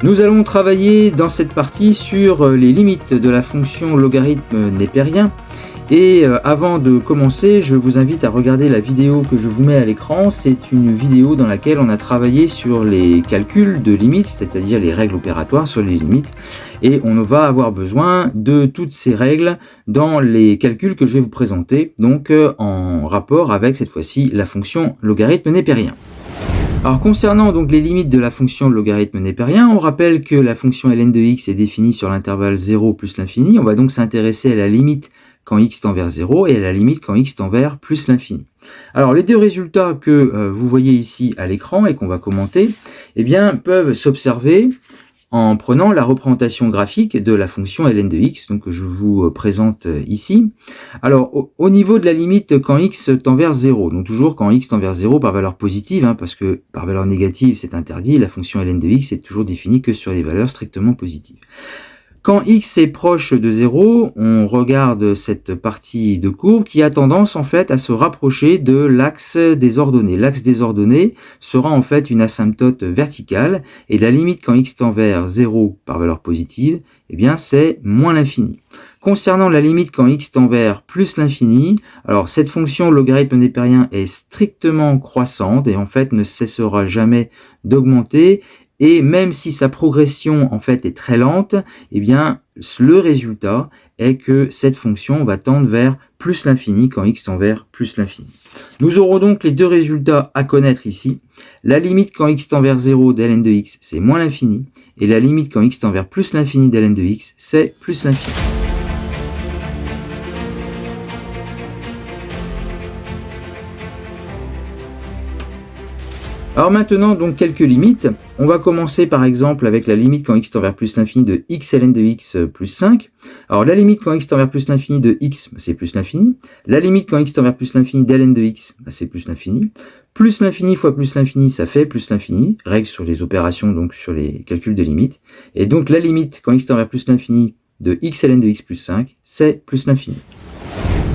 Nous allons travailler dans cette partie sur les limites de la fonction logarithme népérien. Et avant de commencer, je vous invite à regarder la vidéo que je vous mets à l'écran. C'est une vidéo dans laquelle on a travaillé sur les calculs de limites, c'est-à-dire les règles opératoires sur les limites. Et on va avoir besoin de toutes ces règles dans les calculs que je vais vous présenter, donc en rapport avec cette fois-ci la fonction logarithme népérien. Alors concernant donc les limites de la fonction logarithme népérien, on rappelle que la fonction ln de x est définie sur l'intervalle 0 plus l'infini. On va donc s'intéresser à la limite quand x tend vers 0 et à la limite quand x tend vers plus l'infini. Alors les deux résultats que vous voyez ici à l'écran et qu'on va commenter, eh bien, peuvent s'observer en prenant la représentation graphique de la fonction ln de x, donc que je vous présente ici. Alors, au niveau de la limite quand x tend vers 0, donc toujours quand x tend vers 0 par valeur positive, parce que par valeur négative c'est interdit, la fonction ln de x est toujours définie que sur les valeurs strictement positives. Quand x est proche de 0, on regarde cette partie de courbe qui a tendance en fait à se rapprocher de l'axe des ordonnées. L'axe des ordonnées sera en fait une asymptote verticale et la limite quand x tend vers 0 par valeur positive, eh bien c'est moins l'infini. Concernant la limite quand x tend vers plus l'infini, alors cette fonction logarithme népérien est strictement croissante et en fait ne cessera jamais d'augmenter. Et même si sa progression en fait est très lente, eh bien le résultat est que cette fonction va tendre vers plus l'infini quand x tend vers plus l'infini. Nous aurons donc les deux résultats à connaître ici. La limite quand x tend vers 0 de ln de x, c'est moins l'infini. Et la limite quand x tend vers plus l'infini de ln de x, c'est plus l'infini. Alors maintenant, donc quelques limites. On va commencer par exemple avec la limite quand x tend vers plus l'infini de x ln de x plus 5. Alors la limite quand x tend vers plus l'infini de x, c'est plus l'infini. La limite quand x tend vers plus l'infini d'ln de x, c'est plus l'infini. Plus l'infini fois plus l'infini, ça fait plus l'infini. Règle sur les opérations, donc sur les calculs de limites. Et donc la limite quand x tend vers plus l'infini de x ln de x plus 5, c'est plus l'infini.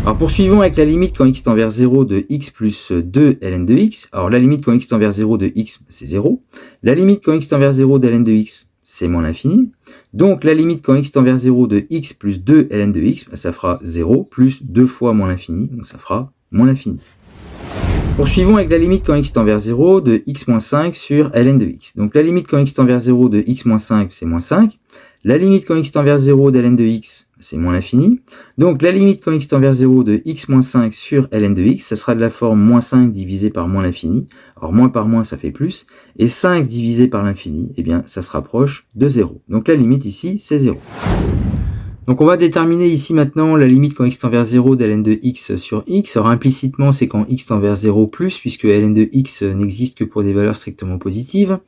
Alors poursuivons avec la limite quand x tend vers 0 de x plus 2 ln de x. Alors la limite quand x tend vers 0 de x, c'est 0. La limite quand x tend vers 0 de ln de x, c'est moins l'infini. Donc la limite quand x tend vers 0 de x plus 2 ln de x, ça fera 0 plus 2 fois moins l'infini, donc ça fera moins l'infini. Poursuivons avec la limite quand x tend vers 0 de x moins 5 sur ln de x. Donc la limite quand x tend vers 0 de x moins 5, c'est moins 5. La limite quand x tend vers 0 de ln de x, c'est moins l'infini. Donc la limite quand x tend vers 0 de x moins 5 sur ln de x, ça sera de la forme moins 5 divisé par moins l'infini. Alors moins par moins, ça fait plus. Et 5 divisé par l'infini, eh bien ça se rapproche de 0. Donc la limite ici, c'est 0. Donc on va déterminer ici maintenant la limite quand x tend vers 0 de ln de x sur x. Alors implicitement, c'est quand x tend vers 0 plus, puisque ln de x n'existe que pour des valeurs strictement positives.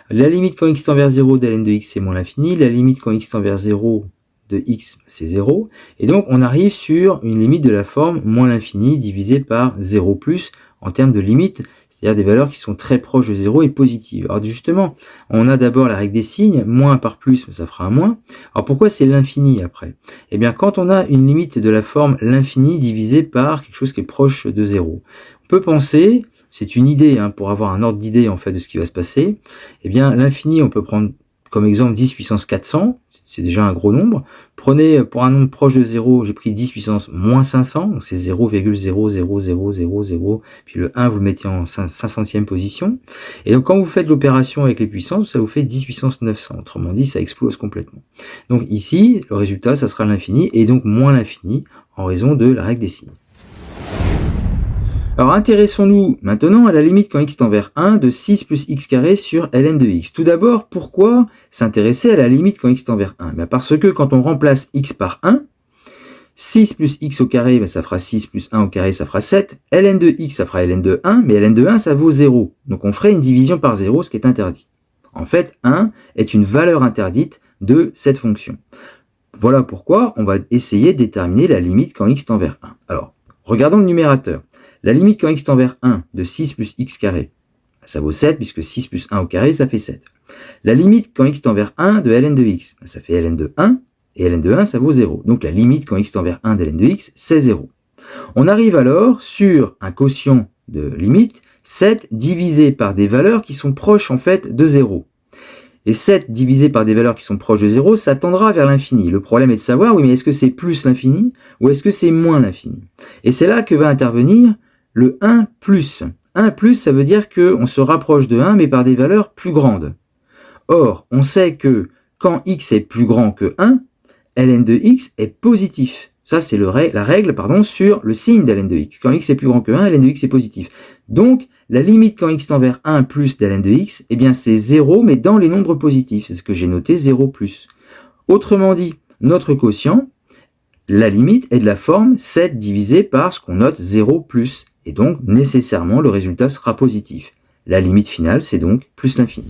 La limite quand x tend vers 0 de ln de x, c'est moins l'infini. La limite quand x tend vers 0 de x, c'est 0. Et donc on arrive sur une limite de la forme moins l'infini divisé par 0 plus en termes de limite, c'est-à-dire des valeurs qui sont très proches de 0 et positives. Alors justement, on a d'abord la règle des signes, moins par plus, ça fera un moins. Alors pourquoi c'est l'infini après? Eh bien quand on a une limite de la forme l'infini divisé par quelque chose qui est proche de 0, on peut penser, c'est une idée, pour avoir un ordre d'idée en fait de ce qui va se passer, eh bien l'infini on peut prendre comme exemple 10 puissance 400, c'est déjà un gros nombre. Prenez pour un nombre proche de 0, j'ai pris 10 puissance moins 500, donc c'est 0,00000, puis le 1 vous le mettez en 500e position. Et donc quand vous faites l'opération avec les puissances, ça vous fait 10 puissance 900, autrement dit ça explose complètement. Donc ici, le résultat, ça sera l'infini, et donc moins l'infini, en raison de la règle des signes. Alors intéressons-nous maintenant à la limite quand x tend vers 1 de 6 plus x carré sur ln de x. Tout d'abord, pourquoi s'intéresser à la limite quand x tend vers 1? Parce que quand on remplace x par 1, 6 plus x au carré, ça fera 6 plus 1 au carré, ça fera 7. Ln de x, ça fera ln de 1, mais ln de 1, ça vaut 0. Donc on ferait une division par 0, ce qui est interdit. En fait, 1 est une valeur interdite de cette fonction. Voilà pourquoi on va essayer de déterminer la limite quand x tend vers 1. Alors, regardons le numérateur. La limite quand x tend vers 1 de 6 plus x carré, ça vaut 7 puisque 6 plus 1 au carré, ça fait 7. La limite quand x tend vers 1 de ln de x, ça fait ln de 1, et ln de 1, ça vaut 0. Donc la limite quand x tend vers 1 de ln de x, c'est 0. On arrive alors sur un quotient de limite, 7 divisé par des valeurs qui sont proches en fait de 0. Et 7 divisé par des valeurs qui sont proches de 0, ça tendra vers l'infini. Le problème est de savoir, oui, mais est-ce que c'est plus l'infini ou est-ce que c'est moins l'infini? Et c'est là que va intervenir le 1 plus. 1 plus, ça veut dire qu'on se rapproche de 1, mais par des valeurs plus grandes. Or, on sait que quand x est plus grand que 1, ln de x est positif. Ça, c'est la règle sur le signe de ln de x. Quand x est plus grand que 1, ln de x est positif. Donc, la limite quand x tend vers 1 plus d'ln de x, eh bien c'est 0, mais dans les nombres positifs. C'est ce que j'ai noté, 0 plus. Autrement dit, notre quotient, la limite est de la forme 7 divisé par ce qu'on note 0 plus. Et donc, nécessairement, le résultat sera positif. La limite finale, c'est donc plus l'infini.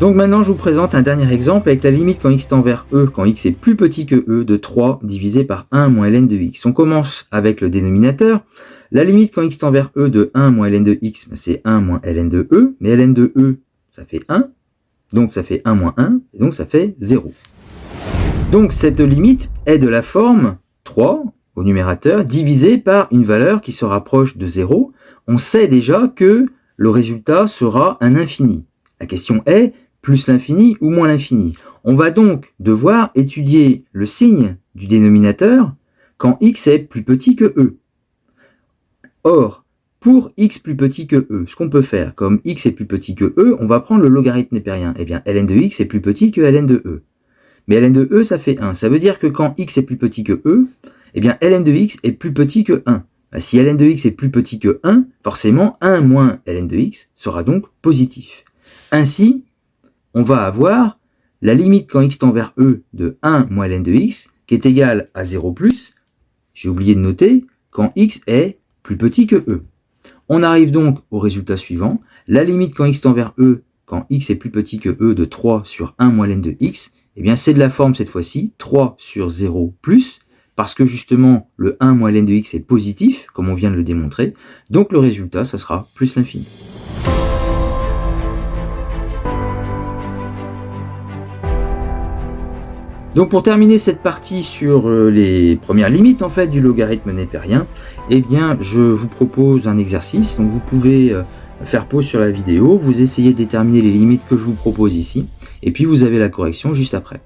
Donc maintenant, je vous présente un dernier exemple avec la limite quand x tend vers e, quand x est plus petit que e, de 3 divisé par 1 moins ln de x. On commence avec le dénominateur. La limite quand x tend vers e de 1 moins ln de x, c'est 1 moins ln de e, mais ln de e, ça fait 1, donc ça fait 1 moins 1, et donc ça fait 0. Donc cette limite est de la forme 3 au numérateur, divisé par une valeur qui se rapproche de 0. On sait déjà que le résultat sera un infini. La question est, plus l'infini ou moins l'infini. On va donc devoir étudier le signe du dénominateur quand x est plus petit que e. Or, pour x plus petit que e, ce qu'on peut faire, comme x est plus petit que e, on va prendre le logarithme népérien. Eh bien, ln de x est plus petit que ln de e. Mais ln de e, ça fait 1. Ça veut dire que quand x est plus petit que e, eh bien, ln de x est plus petit que 1. Si ln de x est plus petit que 1, forcément, 1 moins ln de x sera donc positif. Ainsi, on va avoir la limite quand x tend vers e de 1 moins ln de x qui est égale à 0 plus, j'ai oublié de noter, quand x est plus petit que e. On arrive donc au résultat suivant, la limite quand x tend vers e, quand x est plus petit que e de 3 sur 1 moins ln de x, eh bien c'est de la forme cette fois-ci, 3 sur 0 plus, parce que justement le 1 moins ln de x est positif, comme on vient de le démontrer, donc le résultat, ça sera plus l'infini. Donc pour terminer cette partie sur les premières limites en fait du logarithme népérien, eh bien je vous propose un exercice. Donc vous pouvez faire pause sur la vidéo, vous essayez de déterminer les limites que je vous propose ici, et puis vous avez la correction juste après.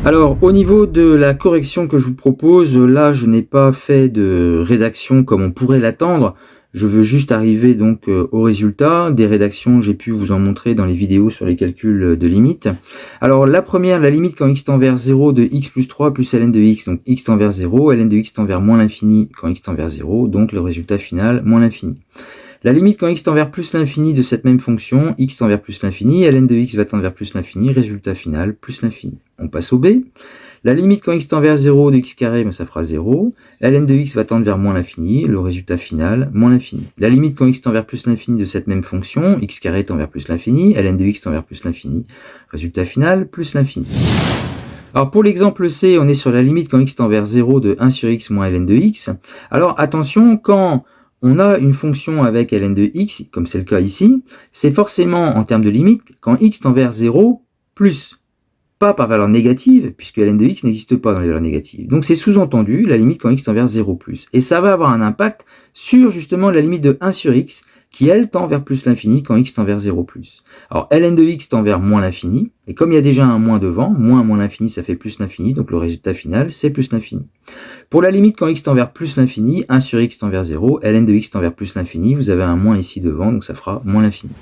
Alors au niveau de la correction que je vous propose, là je n'ai pas fait de rédaction comme on pourrait l'attendre. Je veux juste arriver donc au résultat. Des rédactions, j'ai pu vous en montrer dans les vidéos sur les calculs de limites. Alors la première, la limite quand x tend vers 0 de x plus 3 plus ln de x. Donc x tend vers 0, ln de x tend vers moins l'infini quand x tend vers 0. Donc le résultat final, moins l'infini. La limite quand x tend vers plus l'infini de cette même fonction, x tend vers plus l'infini, ln de x va tendre vers plus l'infini, résultat final, plus l'infini. On passe au b. La limite quand x tend vers 0 de x carré, ça fera 0. Ln de x va tendre vers moins l'infini, le résultat final, moins l'infini. La limite quand x tend vers plus l'infini de cette même fonction, x carré tend vers plus l'infini, ln de x tend vers plus l'infini, résultat final, plus l'infini. Alors pour l'exemple C, on est sur la limite quand x tend vers 0 de 1 sur x moins ln de x. Alors attention, quand on a une fonction avec ln de x, comme c'est le cas ici, c'est forcément en termes de limite quand x tend vers 0 plus. Pas par valeur négative, puisque ln de x n'existe pas dans les valeurs négatives. Donc c'est sous-entendu la limite quand x tend vers 0 plus. Et ça va avoir un impact sur justement la limite de 1 sur x, qui elle tend vers plus l'infini quand x tend vers 0 plus. Alors ln de x tend vers moins l'infini, et comme il y a déjà un moins devant, moins l'infini ça fait plus l'infini, donc le résultat final c'est plus l'infini. Pour la limite quand x tend vers plus l'infini, 1 sur x tend vers 0, ln de x tend vers plus l'infini, vous avez un moins ici devant, donc ça fera moins l'infini.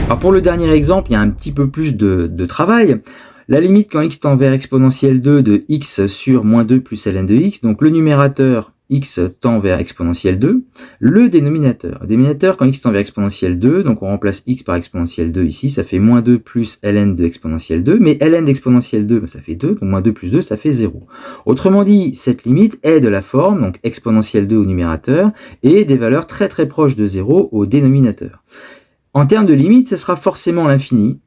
Alors pour le dernier exemple, il y a un petit peu plus de travail. La limite quand x tend vers exponentielle 2 de x sur moins 2 plus ln de x, donc le numérateur x tend vers exponentielle 2, le dénominateur quand x tend vers exponentielle 2, donc on remplace x par exponentielle 2 ici, ça fait moins 2 plus ln de exponentielle 2, mais ln d'exponentielle 2, ça fait 2, donc moins 2 plus 2, ça fait 0. Autrement dit, cette limite est de la forme, donc exponentielle 2 au numérateur, et des valeurs très très proches de 0 au dénominateur. En termes de limite, ce sera forcément l'infini.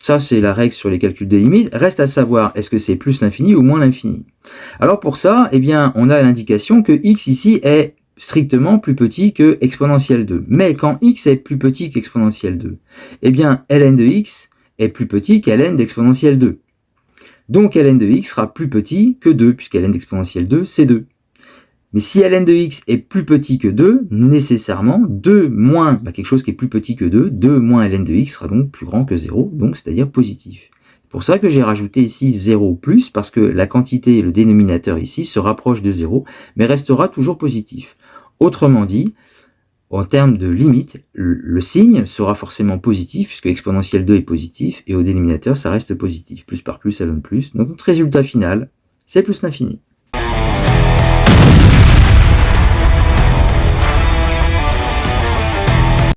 Ça, c'est la règle sur les calculs des limites. Reste à savoir, est-ce que c'est plus l'infini ou moins l'infini? Alors pour ça, eh bien, on a l'indication que x ici est strictement plus petit que exponentielle 2. Mais quand x est plus petit qu'exponentielle 2, eh bien, ln de x est plus petit qu'ln d'exponentielle 2. Donc ln de x sera plus petit que 2, puisque ln d'exponentielle 2, c'est 2. Mais si ln de x est plus petit que 2, nécessairement 2 moins quelque chose qui est plus petit que 2, 2 moins ln de x sera donc plus grand que 0, donc c'est-à-dire positif. C'est pour ça que j'ai rajouté ici 0 plus, parce que la quantité, le dénominateur ici, se rapproche de 0, mais restera toujours positif. Autrement dit, en termes de limite, le signe sera forcément positif, puisque exponentielle 2 est positif, et au dénominateur, ça reste positif. Plus par plus, ça donne plus. Donc notre résultat final, c'est plus l'infini.